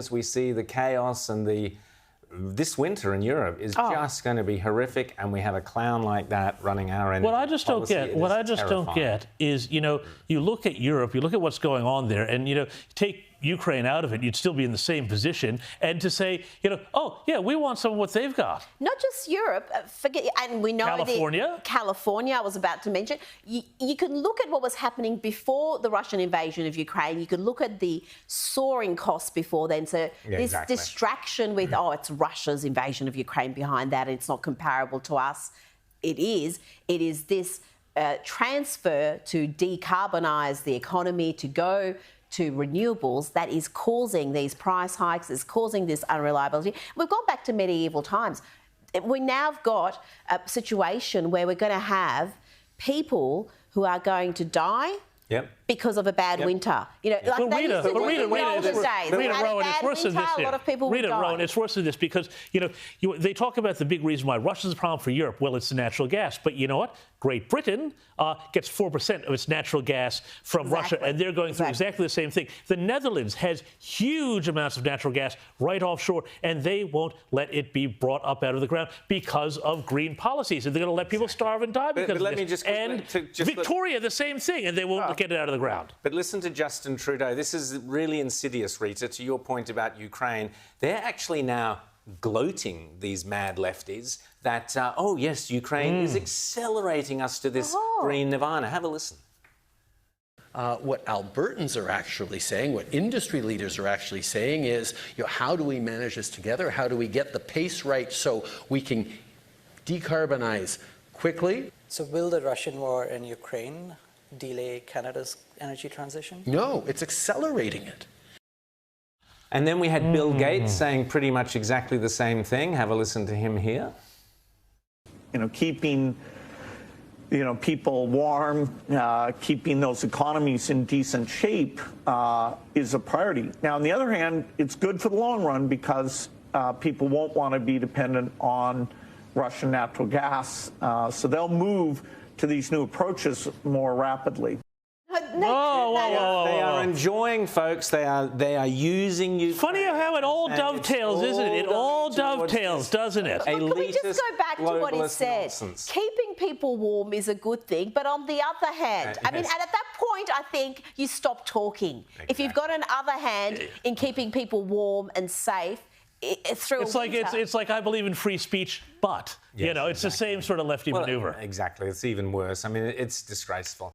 As we see the chaos and this winter in Europe is just going to be horrific, and we have a clown like that running our energy What I just don't get, is, you look at Europe, you look at what's going on there, and, take Ukraine out of it, you'd still be in the same position. And to say, oh, yeah, we want some of what they've got. Not just Europe, and we know California, I was about to mention. You can look at what was happening before the Russian invasion of Ukraine. You can look at the soaring costs before then. So this distraction with, it's Russia's invasion of Ukraine behind that, and it's not comparable to us. It is this transfer to decarbonise the economy, to go to renewables, that is causing these price hikes, is causing this unreliability. We've gone back to medieval times. We now have got a situation where we're going to have people who are going to die because of a bad winter. Rita, Rowan, it's worse than this. Rowan, it's worse than this because, they talk about the big reason why Russia's a problem for Europe. Well, it's the natural gas. But you know what? Great Britain gets 4% of its natural gas from Russia, and they're going through exactly the same thing. The Netherlands has huge amounts of natural gas right offshore, and they won't let it be brought up out of the ground because of green policies. And they're going to let people starve and die because of this. And Victoria, the same thing, and they won't get it out of the ground. But listen to Justin Trudeau. This is really insidious, Rita, to your point about Ukraine. They're actually now gloating, these mad lefties, that, oh, yes, Ukraine is accelerating us to this green nirvana. Have a listen. What Albertans are actually saying, what industry leaders are actually saying is, how do we manage this together? How do we get the pace right so we can decarbonize quickly? So will the Russian war in Ukraine delay Canada's energy transition? No, it's accelerating it. And then we had Bill Gates saying pretty much exactly the same thing. Have a listen to him here. Keeping people warm, keeping those economies in decent shape is a priority. Now, on the other hand, it's good for the long run because people won't want to be dependent on Russian natural gas, so they'll move to these new approaches more rapidly. They are enjoying, folks. They are using you. Funny how it all dovetails, isn't it? It all dovetails, doesn't it? Can we just go back to what he said? Nonsense. Keeping people warm is a good thing, but on the other hand, and at that point, I think you stop talking. Exactly. If you've got an other hand in keeping people warm and safe, it's like I believe in free speech, but it's the same sort of lefty maneuver. Exactly. It's even worse. I mean, it's disgraceful.